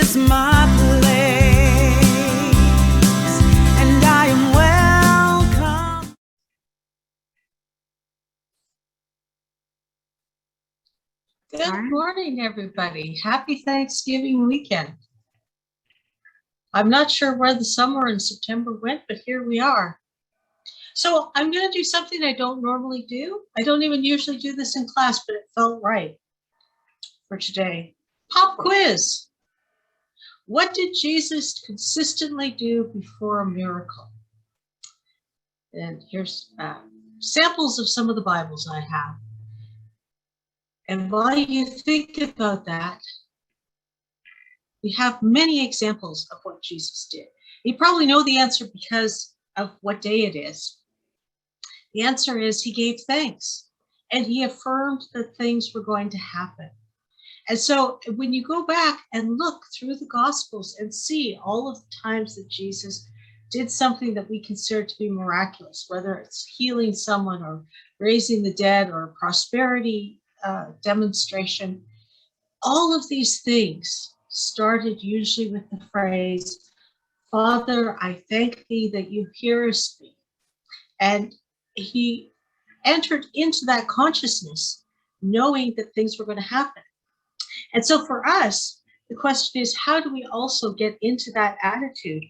is my place, and I am welcome. Good morning, everybody. Happy Thanksgiving weekend. I'm not sure where the summer in September went, but here we are. So I'm going to do something I don't normally do. I don't even usually do this in class, but it felt right for today. Pop quiz. What did Jesus consistently do before a miracle? And here's samples of some of the Bibles I have. And while you think about that, we have many examples of what Jesus did. You probably know the answer because of what day it is. The answer is he gave thanks and he affirmed that things were going to happen. And so when you go back and look through the Gospels and see all of the times that Jesus did something that we consider to be miraculous, whether it's healing someone or raising the dead or a prosperity demonstration, all of these things started usually with the phrase, Father, I thank thee that you hearest me. And he entered into that consciousness, knowing that things were going to happen. And so for us, the question is, how do we also get into that attitude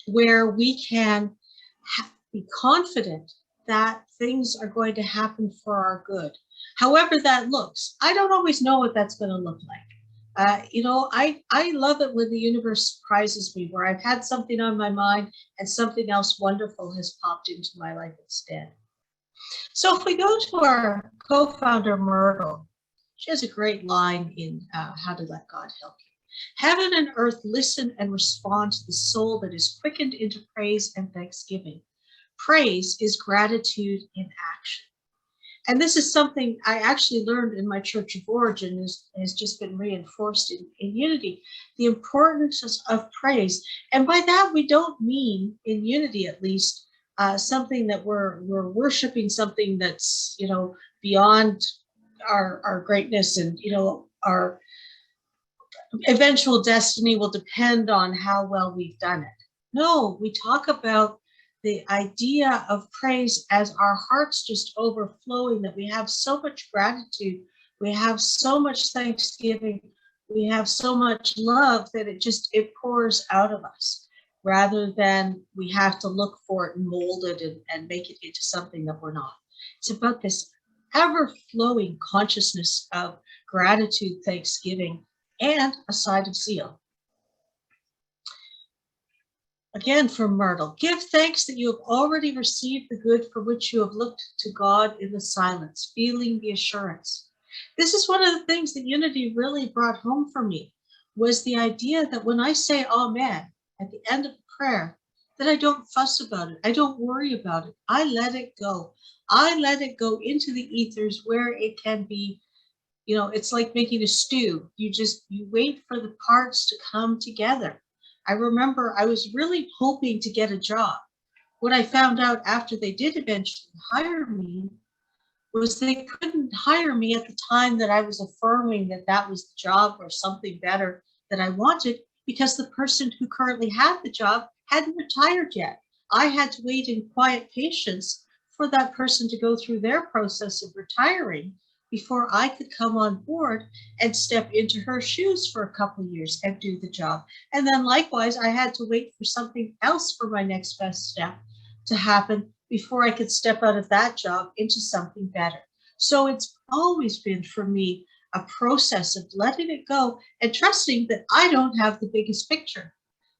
where we can be confident that things are going to happen for our good, however that looks? I don't always know what that's going to look like. I love it when the universe surprises me, where I've had something on my mind and something else wonderful has popped into my life instead. So if we go to our co-founder, Myrtle, she has a great line in How to Let God Help You. Heaven and earth listen and respond to the soul that is quickened into praise and thanksgiving. Praise is gratitude in action. And this is something I actually learned in my church of origin, has just been reinforced in Unity, the importance of praise. And by that, we don't mean, in Unity at least, something that we're worshiping something that's, beyond our greatness, and, our eventual destiny will depend on how well we've done it. No, we talk about the idea of praise as our hearts just overflowing, that we have so much gratitude, we have so much thanksgiving, we have so much love that it pours out of us, rather than we have to look for it and mold it and make it into something that we're not. It's about this ever-flowing consciousness of gratitude, thanksgiving, and a side of zeal. Again, from Myrtle, give thanks that you have already received the good for which you have looked to God in the silence, feeling the assurance. This is one of the things that Unity really brought home for me, was the idea that when I say Amen at the end of the prayer, that I don't fuss about it. I don't worry about it. I let it go. I let it go into the ethers where it can be, it's like making a stew. You wait for the parts to come together. I remember I was really hoping to get a job. What I found out after they did eventually hire me was they couldn't hire me at the time that I was affirming that that was the job or something better that I wanted, because the person who currently had the job hadn't retired yet. I had to wait in quiet patience for that person to go through their process of retiring before I could come on board and step into her shoes for a couple of years and do the job. And then likewise, I had to wait for something else for my next best step to happen before I could step out of that job into something better. So it's always been for me a process of letting it go and trusting that I don't have the biggest picture,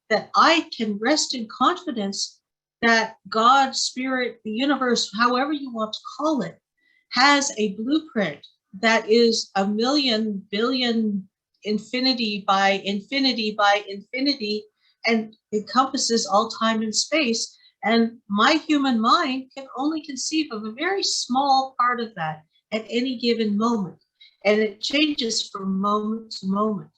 that I can rest in confidence that God, Spirit, the universe, however you want to call it, has a blueprint that is a million, billion, infinity by infinity by infinity, and encompasses all time and space. And my human mind can only conceive of a very small part of that at any given moment. And it changes from moment to moment.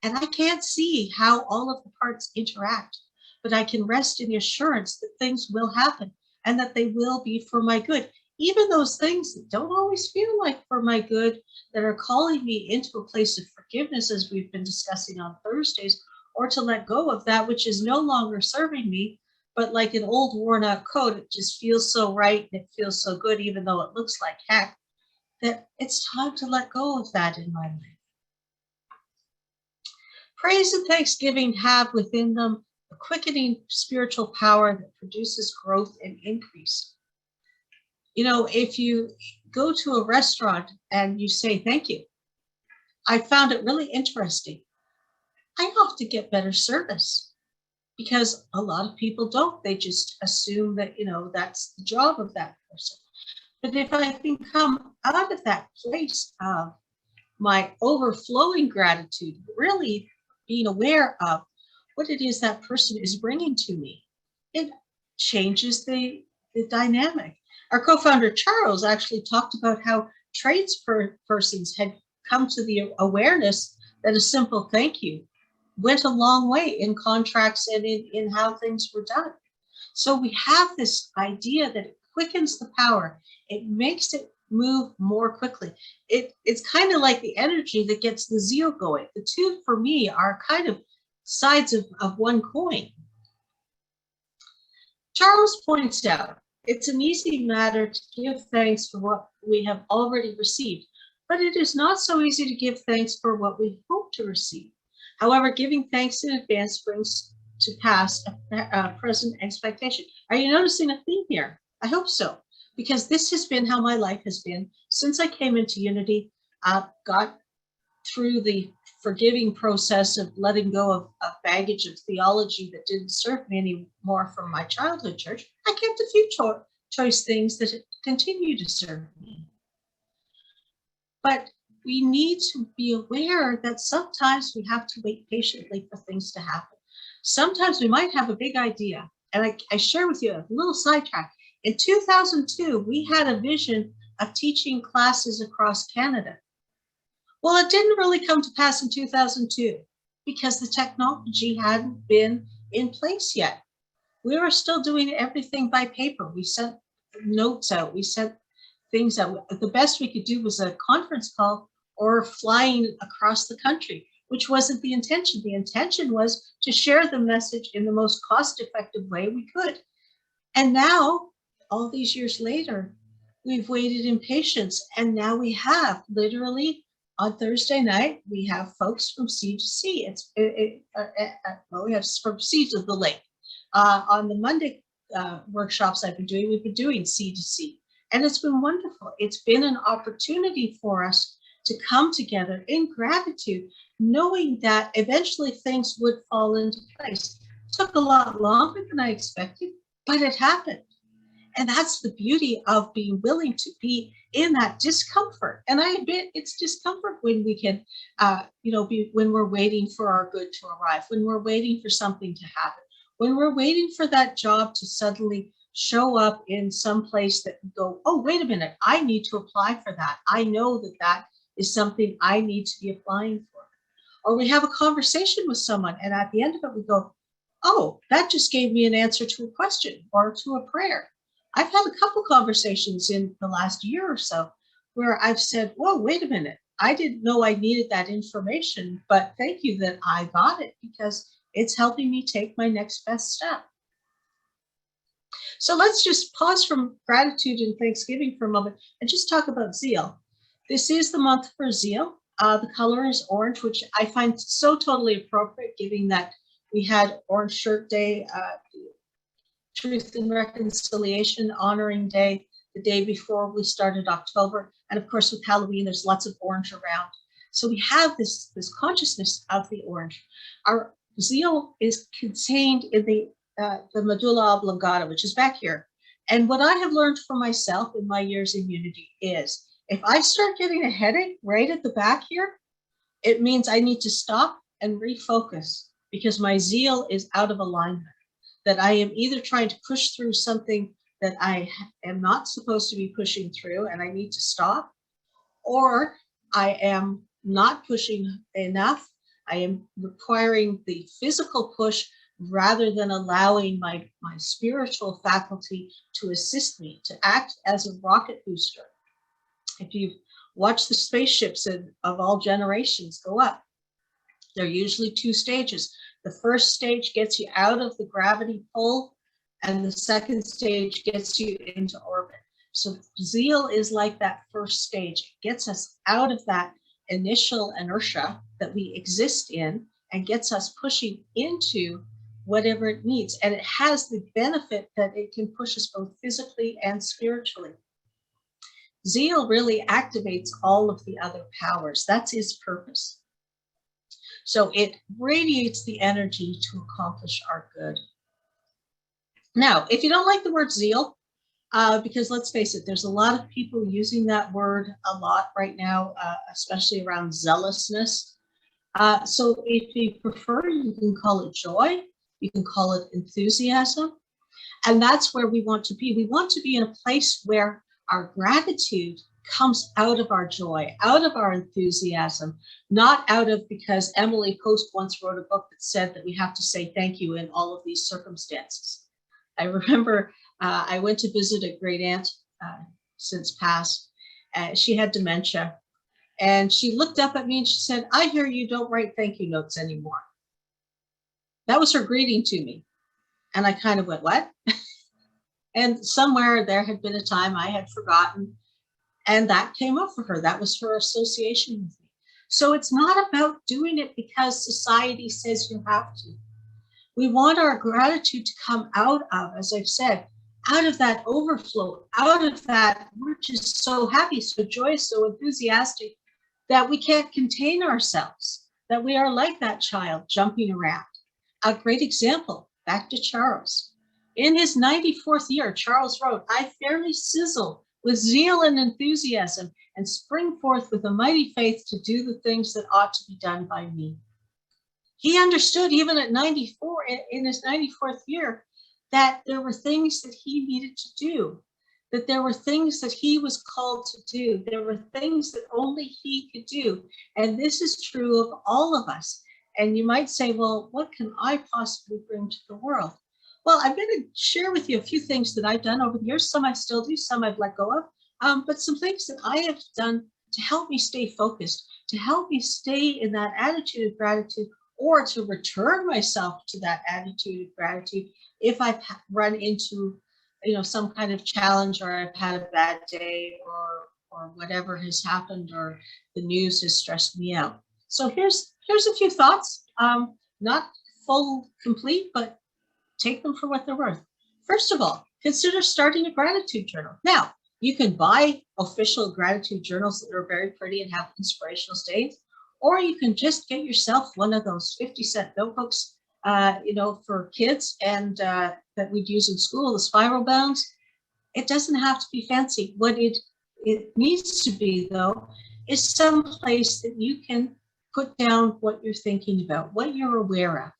And I can't see how all of the parts interact, but I can rest in the assurance that things will happen and that they will be for my good, even those things that don't always feel like for my good, that are calling me into a place of forgiveness, as we've been discussing on Thursdays, or to let go of that which is no longer serving me, but like an old worn out coat, it just feels so right and it feels so good, even though it looks like heck, that it's time to let go of that in my life. Praise and thanksgiving have within them a quickening spiritual power that produces growth and increase. You know, if you go to a restaurant and you say thank you, I found it really interesting. I often get better service because a lot of people don't. They just assume that, you know, that's the job of that person. But if I can come out of that place of my overflowing gratitude, really being aware of what it is that person is bringing to me, it changes the dynamic. Our co-founder Charles actually talked about how tradespersons had come to the awareness that a simple thank you went a long way in contracts and in how things were done. So we have this idea that it quickens the power. It makes it move more quickly. It's kind of like the energy that gets the zeal going. The two, for me, are kind of sides of one coin. Charles points out, it's an easy matter to give thanks for what we have already received, but it is not so easy to give thanks for what we hope to receive. However, giving thanks in advance brings to pass a present expectation. Are you noticing a theme here? I hope so, because this has been how my life has been since I came into Unity, got through the forgiving process of letting go of baggage of theology that didn't serve me anymore from my childhood church. I kept a few choice things that continue to serve me. But we need to be aware that sometimes we have to wait patiently for things to happen. Sometimes we might have a big idea. And I share with you a little sidetrack. In 2002, we had a vision of teaching classes across Canada. Well, it didn't really come to pass in 2002 because the technology hadn't been in place yet. We were still doing everything by paper. We sent notes out. We sent things out. The best we could do was a conference call or flying across the country, which wasn't the intention. The intention was to share the message in the most cost-effective way we could. And now, all these years later, we've waited in patience, and now we have literally on Thursday night, we have folks from Sea to Sea. Well, we have from Sea to the Lake. On the Monday workshops we've been doing Sea to Sea. And it's been wonderful. It's been an opportunity for us to come together in gratitude, knowing that eventually things would fall into place. It took a lot longer than I expected, but it happened. And that's the beauty of being willing to be in that discomfort. And I admit it's discomfort when we can, when we're waiting for our good to arrive, when we're waiting for something to happen, when we're waiting for that job to suddenly show up in some place that we go, oh, wait a minute, I need to apply for that. I know that that is something I need to be applying for. Or we have a conversation with someone, and at the end of it, we go, oh, that just gave me an answer to a question or to a prayer. I've had a couple conversations in the last year or so where I've said, whoa, wait a minute. I didn't know I needed that information, but thank you that I got it because it's helping me take my next best step. So let's just pause from gratitude and thanksgiving for a moment and just talk about Zeal. This is the month for Zeal. The color is orange, which I find so totally appropriate, given that we had Orange Shirt Day, Truth and Reconciliation Honoring Day, the day before we started October. And of course, with Halloween, there's lots of orange around. So we have this consciousness of the orange. Our Zeal is contained in the medulla oblongata, which is back here. And what I have learned for myself in my years in Unity is if I start getting a headache right at the back here, it means I need to stop and refocus because my zeal is out of alignment, that I am either trying to push through something that I am not supposed to be pushing through and I need to stop, or I am not pushing enough. I am requiring the physical push rather than allowing my spiritual faculty to assist me, to act as a rocket booster. If you've watched the spaceships of all generations go up, they're usually 2 stages. The first stage gets you out of the gravity pull, and the second stage gets you into orbit. So Zeal is like that first stage. It gets us out of that initial inertia that we exist in and gets us pushing into whatever it needs. And it has the benefit that it can push us both physically and spiritually. Zeal really activates all of the other powers. That's its purpose. So it radiates the energy to accomplish our good. Now, if you don't like the word zeal, because let's face it, there's a lot of people using that word a lot right now, especially around zealousness. So if you prefer, you can call it joy, you can call it enthusiasm, and that's where we want to be. We want to be in a place where our gratitude comes out of our joy, out of our enthusiasm, not out of, because Emily Post once wrote a book that said that we have to say thank you in all of these circumstances. I remember I went to visit a great aunt since passed. She had dementia, and she looked up at me and she said, "I hear you don't write thank you notes anymore." That was her greeting to me. And I kind of went, what? And somewhere there had been a time I had forgotten, and that came up for her. That was her association with me. So it's not about doing it because society says you have to. We want our gratitude to come out of, as I've said, out of that overflow, out of that, we're just so happy, so joyous, so enthusiastic that we can't contain ourselves, that we are like that child jumping around. A great example, back to Charles. In his 94th year, Charles wrote, "I fairly sizzle with zeal and enthusiasm and spring forth with a mighty faith to do the things that ought to be done by me." He understood even at 94, in his 94th year, that there were things that he needed to do, that there were things that he was called to do. There were things that only he could do. And this is true of all of us. And you might say, well, what can I possibly bring to the world? Well, I'm going to share with you a few things that I've done over the years. Some I still do, some I've let go of, but some things that I have done to help me stay focused, to help me stay in that attitude of gratitude, or to return myself to that attitude of gratitude if I've run into, some kind of challenge, or I've had a bad day, or whatever has happened, or the news has stressed me out. So here's a few thoughts, not full complete, but take them for what they're worth. First of all, consider starting a gratitude journal. Now, you can buy official gratitude journals that are very pretty and have inspirational statements, or you can just get yourself one of those 50-cent notebooks, for kids, and that we'd use in school, the spiral bounds. It doesn't have to be fancy. What it needs to be, though, is some place that you can put down what you're thinking about, what you're aware of.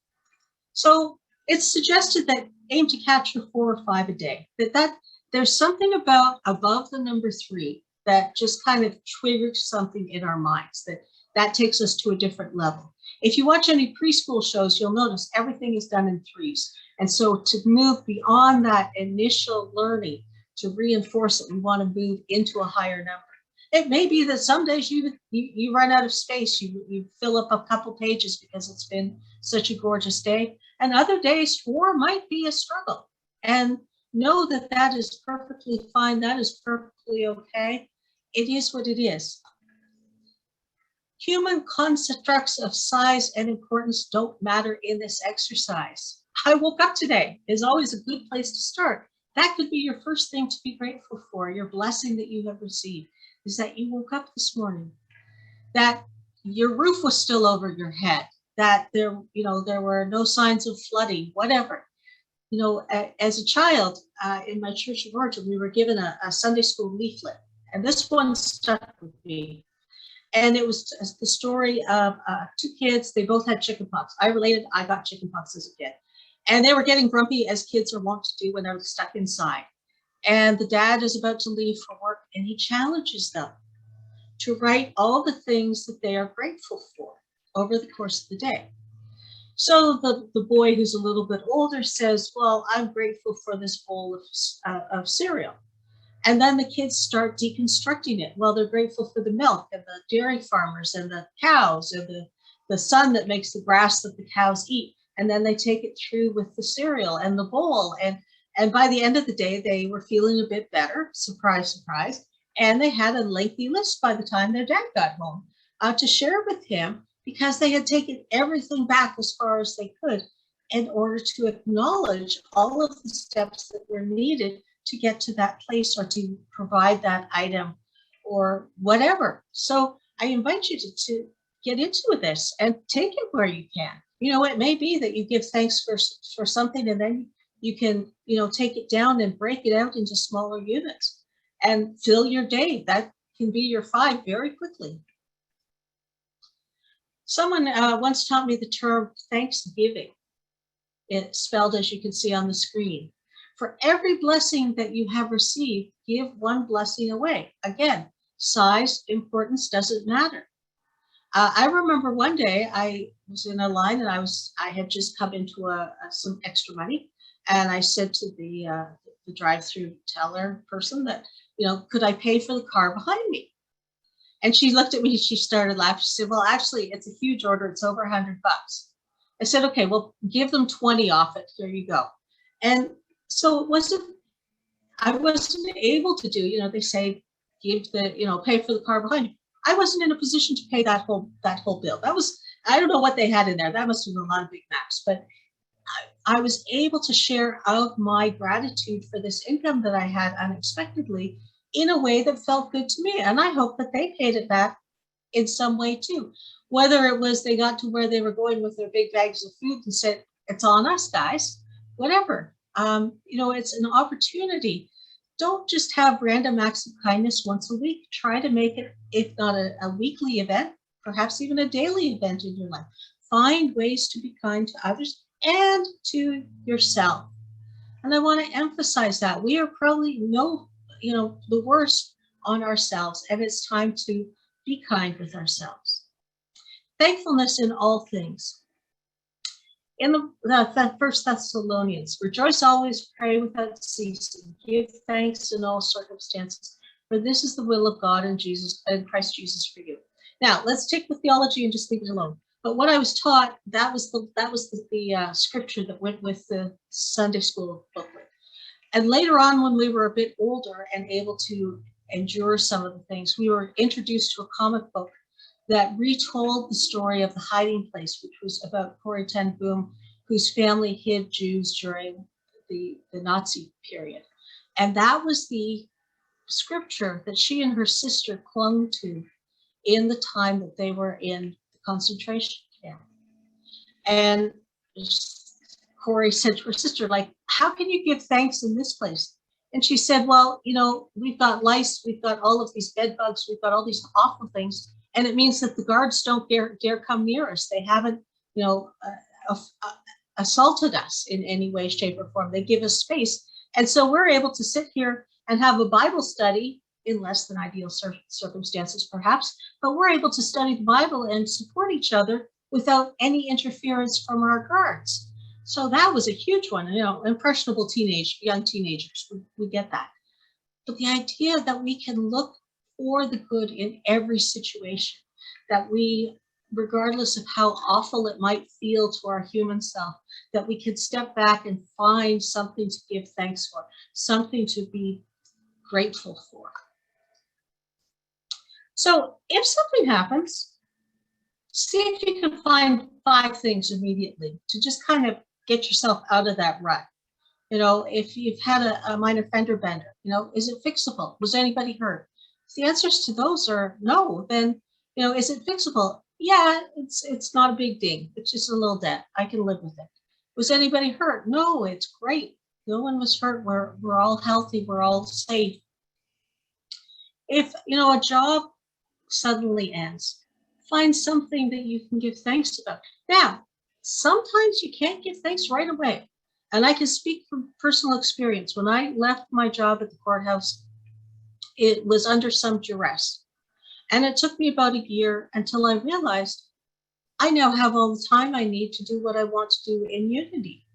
So it's suggested that aim to capture 4 or 5 a day. That there's something about above the number 3 that just kind of triggers something in our minds, that takes us to a different level. If you watch any preschool shows, you'll notice everything is done in 3s. And so to move beyond that initial learning, to reinforce it, we want to move into a higher number. It may be that some days you run out of space, you fill up a couple pages because it's been such a gorgeous day. And other days, 4 might be a struggle. And know that that is perfectly fine. That is perfectly okay. It is what it is. Human constructs of size and importance don't matter in this exercise. I woke up today is always a good place to start. That could be your first thing to be grateful for, your blessing that you have received, is that you woke up this morning, that your roof was still over your head, that there were no signs of flooding, whatever. As a child in my church of origin, we were given a Sunday school leaflet, and this one stuck with me. And it was the story of 2 kids. They both had chickenpox. I got chickenpox as a kid. And they were getting grumpy, as kids are wont to do when they're stuck inside. And the dad is about to leave for work, and he challenges them to write all the things that they are grateful for over the course of the day. So the boy who's a little bit older says, well, I'm grateful for this bowl of cereal. And then the kids start deconstructing it. Well, they're grateful for the milk and the dairy farmers and the cows and the sun that makes the grass that the cows eat. And then they take it through with the cereal and the bowl. And by the end of the day, they were feeling a bit better. Surprise, surprise. And they had a lengthy list by the time their dad got home to share with him, because they had taken everything back as far as they could in order to acknowledge all of the steps that were needed to get to that place or to provide that item or whatever. So I invite you to get into this and take it where you can. You know, it may be that you give thanks for something, and then you can, you know, take it down and break it out into smaller units and fill your day. That can be your 5 very quickly. Someone once taught me the term Thanksgiving. It's spelled as you can see on the screen. For every blessing that you have received, give one blessing away. Again, size, importance doesn't matter. I remember one day I was in a line and I had just come into some extra money, and I said to the drive-through teller person that, you know, could I pay for the car behind me? And she looked at me, she started laughing. She said, well, actually, it's a huge order. It's over $100. I said, okay, well, give them 20 off it. Here you go. And so I wasn't able to do, you know, they say, give the, you know, pay for the car behind you. I wasn't in a position to pay that whole bill. That was, I don't know what they had in there. That must have been a lot of Big Macs, but I was able to share out my gratitude for this income that I had unexpectedly in a way that felt good to me. And I hope that they paid it back in some way too. Whether it was they got to where they were going with their big bags of food and said, it's on us, guys, whatever. You know, it's an opportunity. Don't just have random acts of kindness once a week. Try to make it, if not a weekly event, perhaps even a daily event in your life. Find ways to be kind to others and to yourself. And I want to emphasize that we are probably the worst on ourselves, and it's time to be kind with ourselves. Thankfulness in all things. In the First Thessalonians, rejoice always, pray without ceasing, give thanks in all circumstances, for this is the will of God in Christ Jesus for you. Now let's take the theology and just leave it alone. But what I was taught, that was the scripture that went with the Sunday school booklet. And later on, when we were a bit older and able to endure some of the things, we were introduced to a comic book that retold the story of The Hiding Place, which was about Corrie ten Boom, whose family hid Jews during the Nazi period. And that was the scripture that she and her sister clung to in the time that they were in the concentration camp. And Corrie said to her sister, like, how can you give thanks in this place? And she said, well, you know, we've got lice, we've got all of these bed bugs, we've got all these awful things. And it means that the guards don't dare come near us. They haven't, you know, assaulted us in any way, shape, or form. They give us space. And so we're able to sit here and have a Bible study in less than ideal circumstances, perhaps, but we're able to study the Bible and support each other without any interference from our guards. So that was a huge one, you know, impressionable young teenagers, we get that. But the idea that we can look for the good in every situation, that we, regardless of how awful it might feel to our human self, that we can step back and find something to give thanks for, something to be grateful for. So if something happens, see if you can find 5 things immediately to just kind of get yourself out of that rut. You know, if you've had a minor fender bender, you know, is it fixable? Was anybody hurt? If the answers to those are no, then, you know, is it fixable? Yeah, it's not a big ding. It's just a little dent. I can live with it. Was anybody hurt? No, it's great. No one was hurt. We're all healthy. We're all safe. If, you know, a job suddenly ends, find something that you can give thanks about. Now, sometimes you can't give thanks right away. And I can speak from personal experience. When I left my job at the courthouse, it was under some duress. And it took me about a year until I realized I now have all the time I need to do what I want to do in Unity.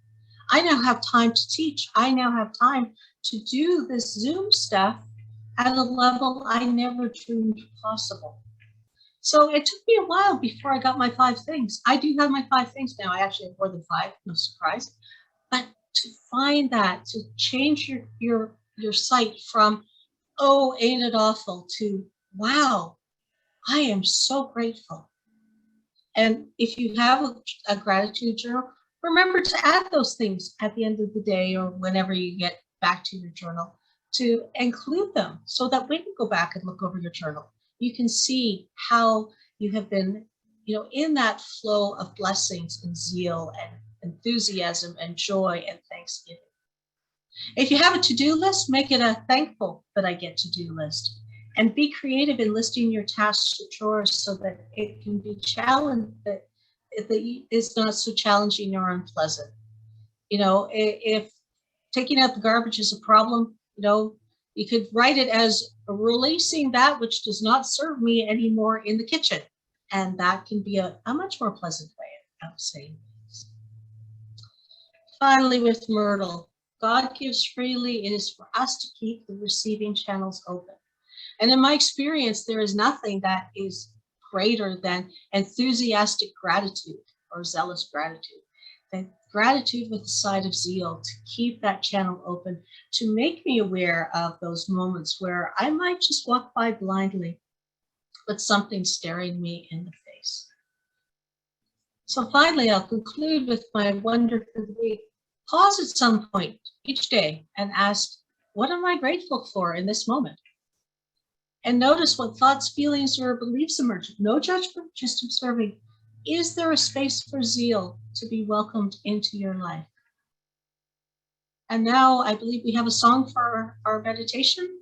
I now have time to teach. I now have time to do this Zoom stuff at a level I never dreamed possible. So it took me a while before I got my 5 things. I do have my 5 things now. I actually have more than 5, no surprise. But to find that, to change your sight from, oh, ain't it awful, to, wow, I am so grateful. And if you have a gratitude journal, remember to add those things at the end of the day or whenever you get back to your journal, to include them so that when you go back and look over your journal, you can see how you have been, in that flow of blessings and zeal and enthusiasm and joy and thanksgiving. If you have a to-do list, make it a thankful that I get to-do list. And be creative in listing your tasks or chores so that it can be challenged, that it's not so challenging or unpleasant. If taking out the garbage is a problem, you could write it as releasing that which does not serve me anymore in the kitchen. And that can be a much more pleasant way of saying things. Finally, with Myrtle, God gives freely. It is for us to keep the receiving channels open. And in my experience, there is nothing that is greater than enthusiastic gratitude or zealous gratitude. That gratitude with a side of zeal to keep that channel open, to make me aware of those moments where I might just walk by blindly with something staring me in the face. So finally, I'll conclude with my wonder for the week. Pause at some point each day and ask, what am I grateful for in this moment? And notice what thoughts, feelings, or beliefs emerge. No judgment, just observing. Is there a space for zeal to be welcomed into your life? And now I believe we have a song for our meditation.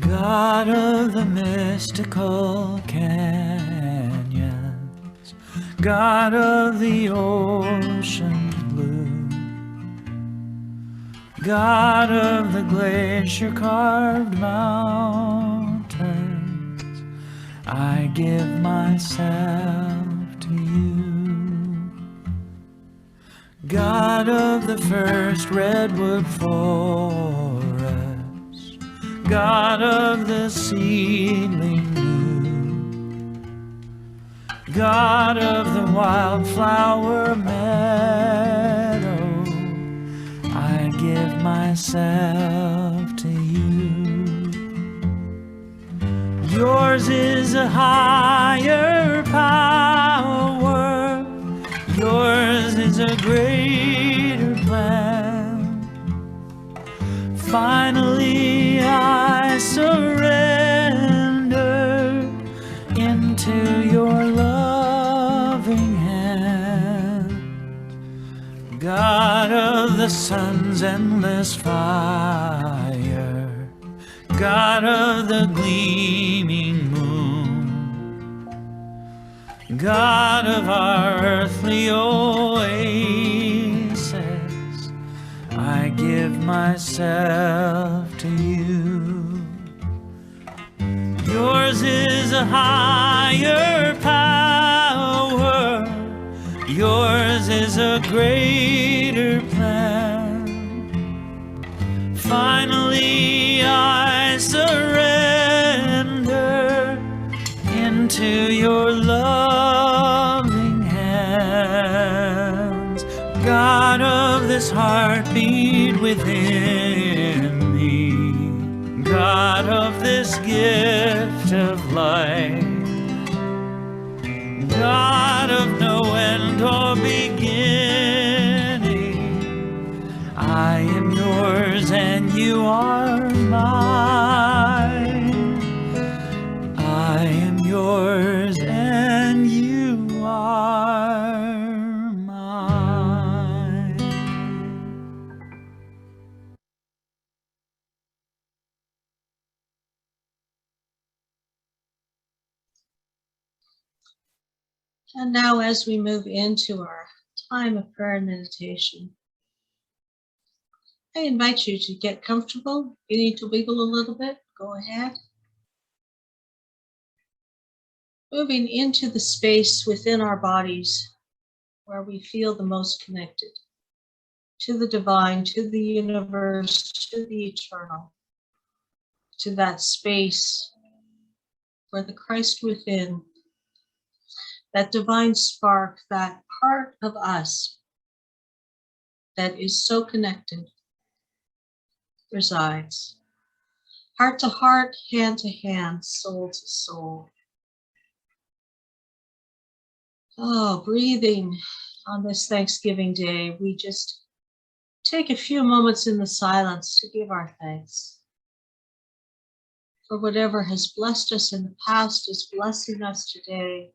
God of the mystical canyons, God of the ocean blue, God of the glacier-carved mountains, I give myself to you. God of the first redwood forest, God of the seedling new, God of the wildflower meadow, I give myself to you. Yours is a higher power, yours is a greater plan. Finally I surrender into your loving hand. God of the sun's endless fire, God of the gleaming moon, God of our earthly oasis, I give myself to you. Yours is a higher power, yours is a greater plan. Finally I surrender into your loving hands. God of this heartbeat within me, God of this gift of life, God of no end or beginning, I am yours and you are mine. I am yours and you are And now as we move into our time of prayer and meditation, I invite you to get comfortable. You need to wiggle a little bit, go ahead. Moving into the space within our bodies where we feel the most connected to the divine, to the universe, to the eternal, to that space where the Christ within, that divine spark, that part of us that is so connected, resides. Heart to heart, hand to hand, soul to soul. Oh, breathing on this Thanksgiving Day, we just take a few moments in the silence to give our thanks for whatever has blessed us in the past is blessing us today,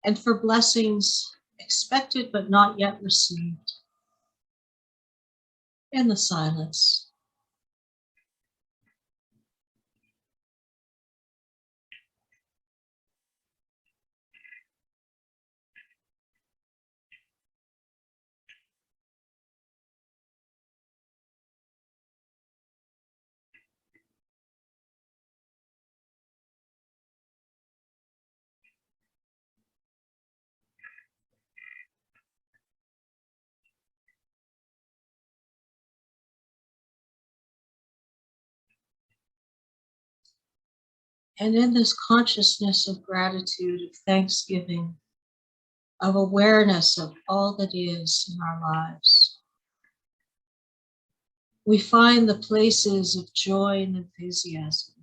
and for blessings expected but not yet received. In the silence. And in this consciousness of gratitude, of thanksgiving, of awareness of all that is in our lives, we find the places of joy and enthusiasm.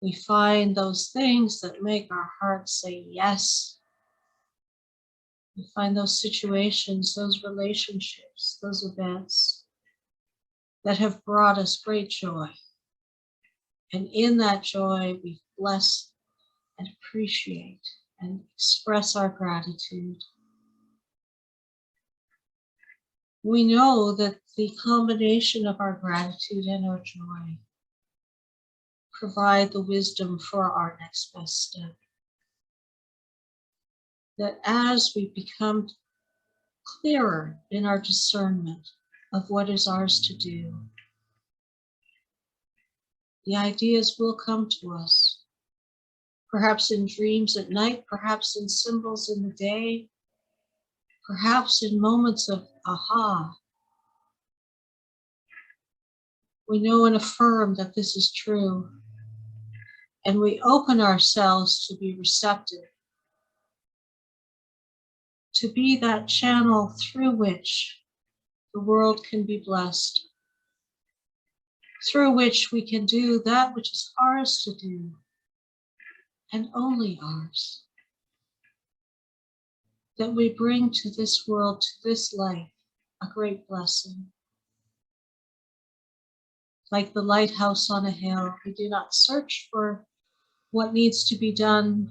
We find those things that make our hearts say yes. We find those situations, those relationships, those events that have brought us great joy. And in that joy, we bless and appreciate and express our gratitude. We know that the combination of our gratitude and our joy provide the wisdom for our next best step. That as we become clearer in our discernment of what is ours to do, the ideas will come to us, perhaps in dreams at night, perhaps in symbols in the day, perhaps in moments of aha. We know and affirm that this is true, and we open ourselves to be receptive, to be that channel through which the world can be blessed, through which we can do that which is ours to do, and only ours. That we bring to this world, to this life, a great blessing. Like the lighthouse on a hill, we do not search for what needs to be done,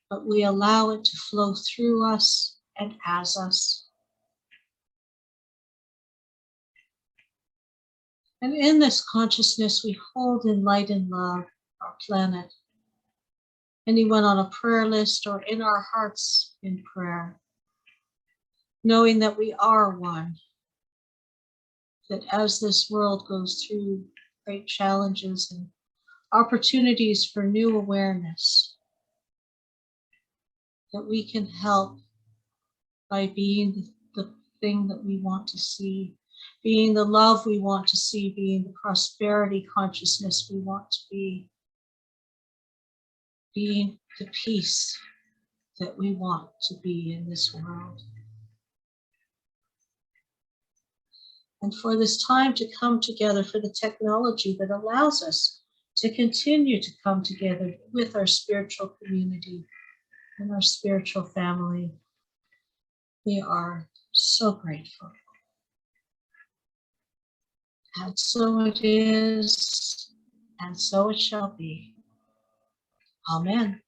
but we allow it to flow through us and as us. And in this consciousness, we hold in light and love our planet. Anyone on a prayer list or in our hearts in prayer, knowing that we are one, that as this world goes through great challenges and opportunities for new awareness, that we can help by being the thing that we want to see, being the love we want to see, being the prosperity consciousness we want to be, being the peace that we want to be in this world. And for this time to come together, for the technology that allows us to continue to come together with our spiritual community and our spiritual family, we are so grateful. And so it is, and so it shall be. Amen.